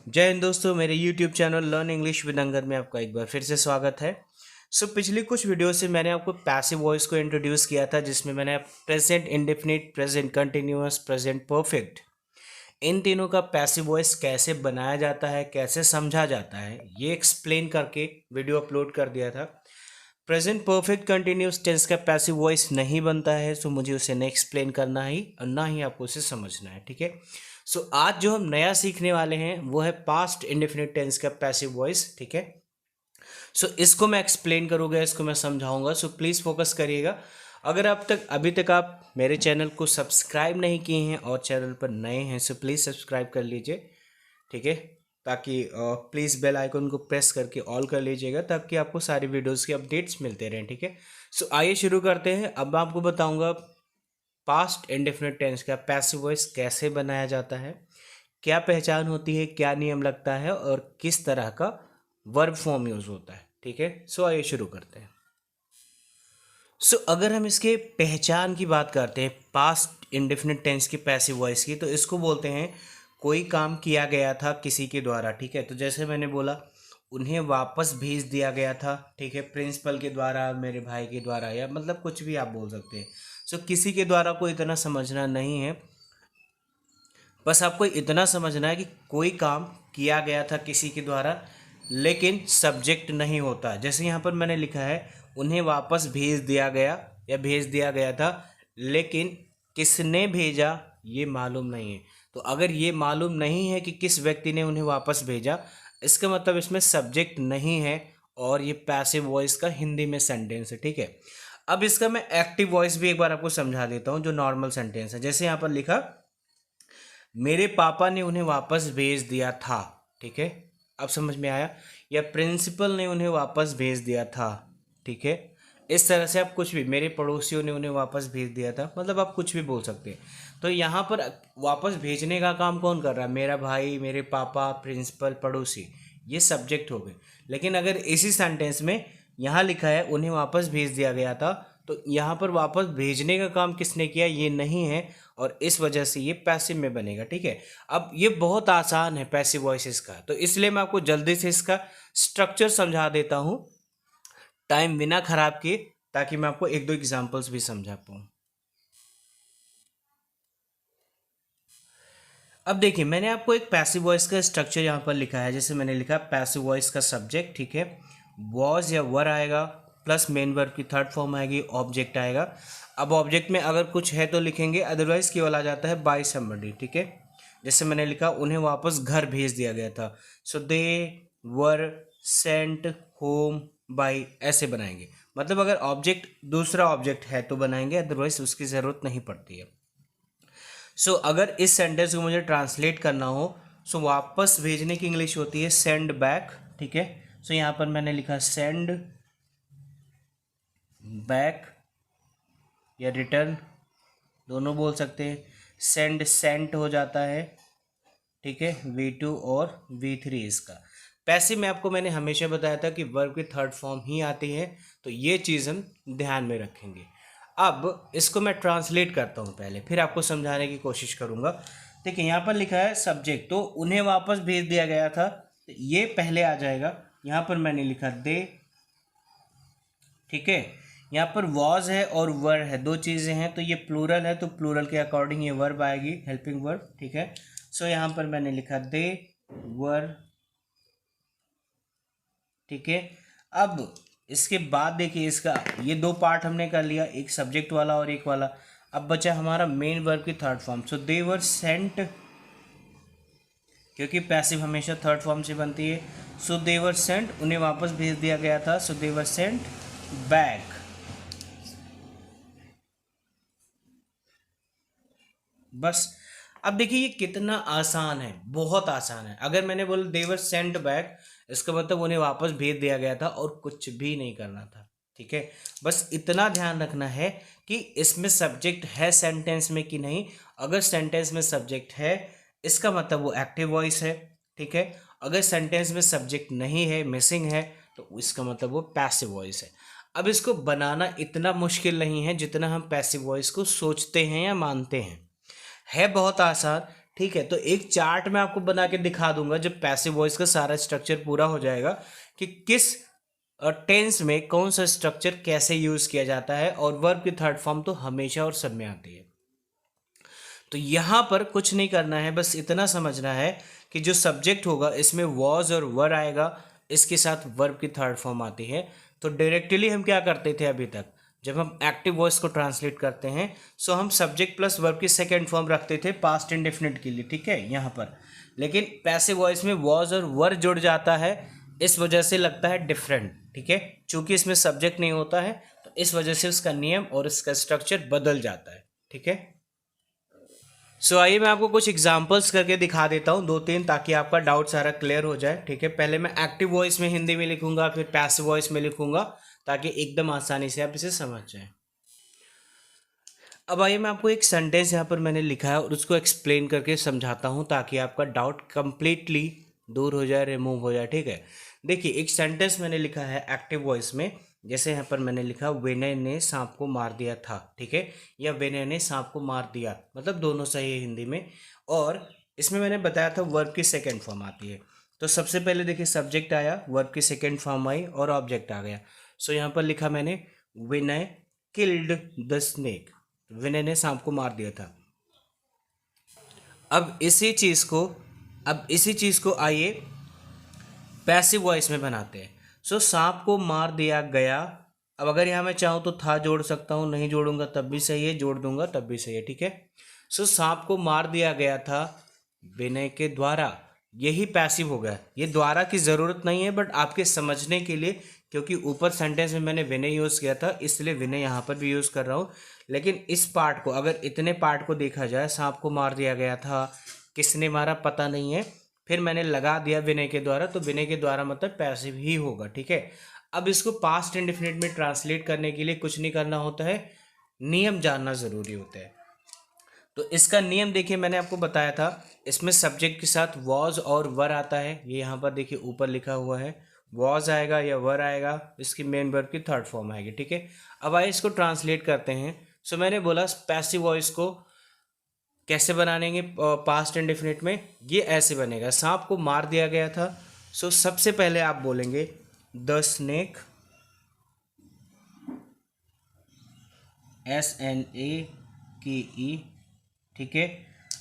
जय हिंद दोस्तों, मेरे YouTube channel learn English with Angad में आपका एक बार फिर से स्वागत है। पिछली कुछ वीडियो से मैंने आपको पैसिव वॉइस को इंट्रोड्यूस किया था, जिसमें मैंने present indefinite, present continuous, present perfect, इन तीनों का पैसिव वॉइस कैसे बनाया जाता है, कैसे समझा जाता है, ये एक्सप्लेन करके वीडियो अपलोड कर दिया था। प्रेजेंट परफेक्ट कंटिन्यूस टेंस का पैसिव वॉइस नहीं बनता है, सो मुझे उसे नहीं एक्सप्लेन करना ही और ना ही आपको उसे समझना है, ठीक है। आज जो हम नया सीखने वाले हैं वो है पास्ट इंडेफिनिट टेंस का पैसिव वॉइस, ठीक है। इसको मैं एक्सप्लेन करूँगा, इसको मैं समझाऊंगा, प्लीज़ फोकस करिएगा। अगर अभी तक आप मेरे चैनल को सब्सक्राइब नहीं किए हैं और चैनल पर नए हैं, प्लीज़ सब्सक्राइब कर लीजिए, ठीक है। ताकि प्लीज़ बेल आइकन को प्रेस करके ऑल कर लीजिएगा, ताकि आपको सारी वीडियोस के अपडेट्स मिलते रहें, ठीक है। आइए शुरू करते हैं। अब मैं आपको बताऊंगा पास्ट इंडेफिनिट टेंस का पैसिव वॉइस कैसे बनाया जाता है, क्या पहचान होती है, क्या नियम लगता है और किस तरह का वर्ब फॉर्म यूज होता है, ठीक है। आइए शुरू करते हैं। अगर हम इसके पहचान की बात करते हैं पास्ट इंडेफिनिट टेंस की पैसिव वॉइस की, तो इसको बोलते हैं कोई काम किया गया था किसी के द्वारा, ठीक है। तो जैसे मैंने बोला, उन्हें वापस भेज दिया गया था, ठीक है, प्रिंसिपल के द्वारा, मेरे भाई के द्वारा, या मतलब कुछ भी आप बोल सकते हैं। किसी के द्वारा को इतना समझना नहीं है, बस आपको इतना समझना है कि कोई काम किया गया था किसी के द्वारा, लेकिन सब्जेक्ट नहीं होता। जैसे यहाँ पर मैंने लिखा है उन्हें वापस भेज दिया गया या भेज दिया गया था, लेकिन किसने भेजा ये मालूम नहीं है। तो अगर ये मालूम नहीं है कि किस व्यक्ति ने उन्हें वापस भेजा, इसका मतलब इसमें सब्जेक्ट नहीं है और ये पैसिव वॉइस का हिंदी में सेंटेंस है, ठीक है। अब इसका मैं एक्टिव वॉइस भी एक बार आपको समझा देता हूँ, जो नॉर्मल सेंटेंस है। जैसे यहाँ पर लिखा, मेरे पापा ने उन्हें वापस भेज दिया था, ठीक है। अब समझ में आया। या प्रिंसिपल ने उन्हें वापस भेज दिया था, ठीक है। इस तरह से आप कुछ भी, मेरे पड़ोसियों ने उन्हें वापस भेज दिया था, मतलब आप कुछ भी बोल सकते हैं। तो यहाँ पर वापस भेजने का काम कौन कर रहा है? मेरा भाई, मेरे पापा, प्रिंसिपल, पड़ोसी, ये सब्जेक्ट हो गए। लेकिन अगर इसी सेंटेंस में यहाँ लिखा है उन्हें वापस भेज दिया गया था, तो यहाँ पर वापस भेजने का काम किसने किया ये नहीं है, और इस वजह से ये पैसिव में बनेगा, ठीक है। अब ये बहुत आसान है पैसिव वॉइसेस का, तो इसलिए मैं आपको जल्दी से इसका स्ट्रक्चर समझा देता हूँ, टाइम बिना खराब किए, ताकि मैं आपको एक दो एग्जांपल्स भी समझा पाऊँ। अब देखिए, मैंने आपको एक पैसिव वॉइस का स्ट्रक्चर यहाँ पर लिखा है। जैसे मैंने लिखा पैसिव वॉइस का सब्जेक्ट, ठीक है, वॉज या वर आएगा, प्लस मेन वर्ब की थर्ड फॉर्म आएगी, ऑब्जेक्ट आएगा। अब ऑब्जेक्ट में अगर कुछ है तो लिखेंगे, अदरवाइज केवल आ जाता है बाय समबडी, ठीक है। जैसे मैंने लिखा उन्हें वापस घर भेज दिया गया था, दे वर सेंट होम बाय, ऐसे बनाएंगे। मतलब अगर ऑब्जेक्ट दूसरा ऑब्जेक्ट है तो बनाएंगे, अदरवाइज उसकी ज़रूरत नहीं पड़ती है। अगर इस सेंटेंस को मुझे ट्रांसलेट करना हो, वापस भेजने की इंग्लिश होती है सेंड बैक, ठीक है। यहाँ पर मैंने लिखा सेंड बैक या रिटर्न, दोनों बोल सकते हैं। सेंड सेंट हो जाता है, ठीक है, V2 और V3 इसका। पैसिव में आपको मैंने हमेशा बताया था कि वर्ब की थर्ड फॉर्म ही आती है, तो ये चीज़ हम ध्यान में रखेंगे। अब इसको मैं ट्रांसलेट करता हूँ पहले, फिर आपको समझाने की कोशिश करूँगा। देखिए यहाँ पर लिखा है सब्जेक्ट, तो उन्हें वापस भेज दिया गया था, तो ये पहले आ जाएगा। यहाँ पर मैंने लिखा दे, ठीक है। यहाँ पर वॉज है और वर है, दो चीज़ें हैं, तो ये प्लूरल है, तो प्लूरल के अकॉर्डिंग ये वर्ब आएगी, हेल्पिंग वर्ब, ठीक है। यहाँ पर मैंने लिखा दे वर, ठीक है। अब इसके बाद देखिए, इसका ये दो पार्ट हमने कर लिया, एक सब्जेक्ट वाला और एक वाला। अब बचा हमारा मेन वर्ब की third form, they were sent, क्योंकि पैसिव हमेशा थर्ड फॉर्म से बनती है। दे वर सेंट, उन्हें वापस भेज दिया गया था, दे वर सेंट बैक। बस अब देखिए ये कितना आसान है, बहुत आसान है। अगर मैंने बोला दे वर सेंट बैक, इसका मतलब उन्हें वापस भेज दिया गया था और कुछ भी नहीं करना था, ठीक है। बस इतना ध्यान रखना है कि इसमें सब्जेक्ट है सेंटेंस में कि नहीं। अगर सेंटेंस में सब्जेक्ट है, इसका मतलब वो एक्टिव वॉइस है, ठीक है। अगर सेंटेंस में सब्जेक्ट नहीं है, मिसिंग है, तो इसका मतलब वो पैसिव वॉइस है। अब इसको बनाना इतना मुश्किल नहीं है जितना हम पैसिव वॉइस को सोचते हैं या मानते हैं, है बहुत आसान, ठीक है। तो एक चार्ट मैं आपको बना के दिखा दूंगा जब पैसिव वॉइस का सारा स्ट्रक्चर पूरा हो जाएगा कि किस टेंस में कौन सा स्ट्रक्चर कैसे यूज किया जाता है, और वर्ब की थर्ड फॉर्म तो हमेशा और सब में आती है। तो यहाँ पर कुछ नहीं करना है, बस इतना समझना है कि जो सब्जेक्ट होगा इसमें वॉज और वर आएगा, इसके साथ वर्ब की थर्ड फॉर्म आती है। तो डायरेक्टली हम क्या करते थे अभी तक, जब हम एक्टिव वॉइस को ट्रांसलेट करते हैं सो हम सब्जेक्ट प्लस वर्ब की सेकेंड फॉर्म रखते थे पास्ट इंडेफिनिट के लिए, ठीक है यहाँ पर। लेकिन पैसिव वॉइस में वॉज और वर जुड़ जाता है, इस वजह से लगता है डिफरेंट, ठीक है। चूंकि इसमें सब्जेक्ट नहीं होता है तो इस वजह से उसका नियम और इसका स्ट्रक्चर बदल जाता है, ठीक है। सो आइए मैं आपको कुछ एग्जांपल्स करके दिखा देता हूँ 2-3, ताकि आपका डाउट सारा क्लियर हो जाए, ठीक है। पहले मैं एक्टिव वॉइस में हिंदी में लिखूंगा, फिर पैसिव वॉइस में लिखूंगा, ताकि एकदम आसानी से आप इसे समझ जाएं। अब आइए मैं आपको एक सेंटेंस यहाँ पर मैंने लिखा है और उसको एक्सप्लेन करके समझाता हूँ, ताकि आपका डाउट कंप्लीटली दूर हो जाए, रिमूव हो जाए, ठीक है। देखिए एक सेंटेंस मैंने लिखा है एक्टिव वॉइस में, जैसे यहाँ पर मैंने लिखा विनय ने सांप को मार दिया था, ठीक है, या विनय ने सांप को मार दिया, मतलब दोनों सही है हिंदी में। और इसमें मैंने बताया था वर्ब की सेकेंड फॉर्म आती है। तो सबसे पहले देखिए सब्जेक्ट आया, वर्ब की सेकेंड फॉर्म आई और ऑब्जेक्ट आ गया। सो यहाँ पर लिखा मैंने विनय किल्ड द स्नेक, विनय ने सांप को मार दिया था। अब इसी चीज को आइए पैसिव वॉइस में बनाते हैं। सो सांप को मार दिया गया। अब अगर यहाँ मैं चाहूँ तो था जोड़ सकता हूँ, नहीं जोड़ूंगा तब भी सही है, जोड़ दूंगा तब भी सही है, ठीक है। सो सांप को मार दिया गया था विनय के द्वारा, यही पैसिव हो गया। ये द्वारा की ज़रूरत नहीं है, बट आपके समझने के लिए, क्योंकि ऊपर सेंटेंस में मैंने विनय यूज़ किया था इसलिए विनय यहाँ पर भी यूज़ कर रहा हूँ। लेकिन इस पार्ट को, अगर इतने पार्ट को देखा जाए, सांप को मार दिया गया था, किसने मारा पता नहीं है, फिर मैंने लगा दिया विनय के द्वारा, तो विनय के द्वारा मतलब पैसिव ही होगा, ठीक है। अब इसको पास्ट इंडेफिनिट में ट्रांसलेट करने के लिए कुछ नहीं करना होता है, नियम जानना ज़रूरी होता है। तो इसका नियम देखिए मैंने आपको बताया था, इसमें सब्जेक्ट के साथ वॉज और वर आता है। ये यहाँ पर देखिए ऊपर लिखा हुआ है, वॉज आएगा या वर आएगा, इसकी मेन वर्ब की थर्ड फॉर्म आएगी, ठीक है। अब आइए इसको ट्रांसलेट करते हैं। सो मैंने बोला पैसिव वॉइस को कैसे बनाएंगे पास्ट इंडेफिनिट में, ये ऐसे बनेगा, सांप को मार दिया गया था। सो सबसे पहले आप बोलेंगे द स्नेक, SNAKE, ठीक है।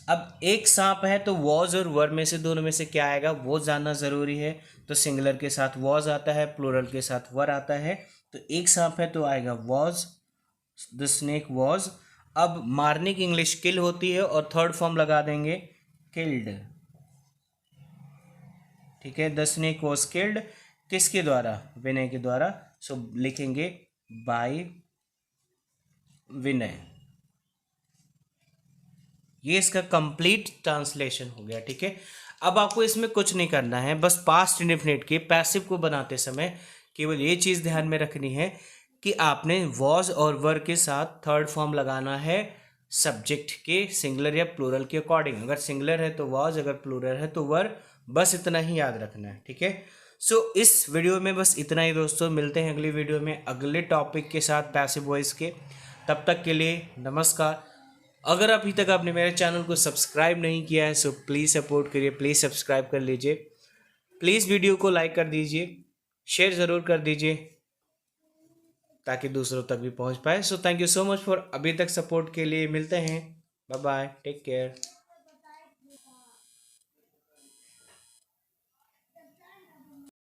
अब एक सांप है तो वॉज और वर में से दोनों में से क्या आएगा वो जानना ज़रूरी है। तो सिंगुलर के साथ वॉज आता है, प्लूरल के साथ वर आता है। तो एक सांप है तो आएगा वॉज, द स्नेक वॉज। अब मारने की इंग्लिश किल होती है और थर्ड फॉर्म लगा देंगे किल्ड, ठीक है। द स्नेक वॉज किल्ड, किसके द्वारा, विनय के द्वारा। सो लिखेंगे बाय विनय। ये इसका कंप्लीट ट्रांसलेशन हो गया, ठीक है। अब आपको इसमें कुछ नहीं करना है, बस पास्ट इंडेफिनिट के पैसिव को बनाते समय केवल ये चीज़ ध्यान में रखनी है कि आपने वॉज और वर के साथ थर्ड फॉर्म लगाना है सब्जेक्ट के सिंगुलर या प्लूरल के अकॉर्डिंग। अगर सिंगुलर है तो वॉज, अगर प्लूरल है तो वर, बस इतना ही याद रखना है, ठीक है। सो इस वीडियो में बस इतना ही दोस्तों, मिलते हैं अगली वीडियो में अगले टॉपिक के साथ पैसिव वॉइस के। तब तक के लिए नमस्कार। अगर अभी तक आपने मेरे चैनल को सब्सक्राइब नहीं किया है सो प्लीज़ सपोर्ट करिए, प्लीज़ सब्सक्राइब कर लीजिए, प्लीज़ वीडियो को लाइक कर दीजिए, शेयर ज़रूर कर दीजिए ताकि दूसरों तक भी पहुंच पाए। So thank you so much for अभी तक सपोर्ट के लिए। मिलते हैं, बाय बाय, टेक केयर।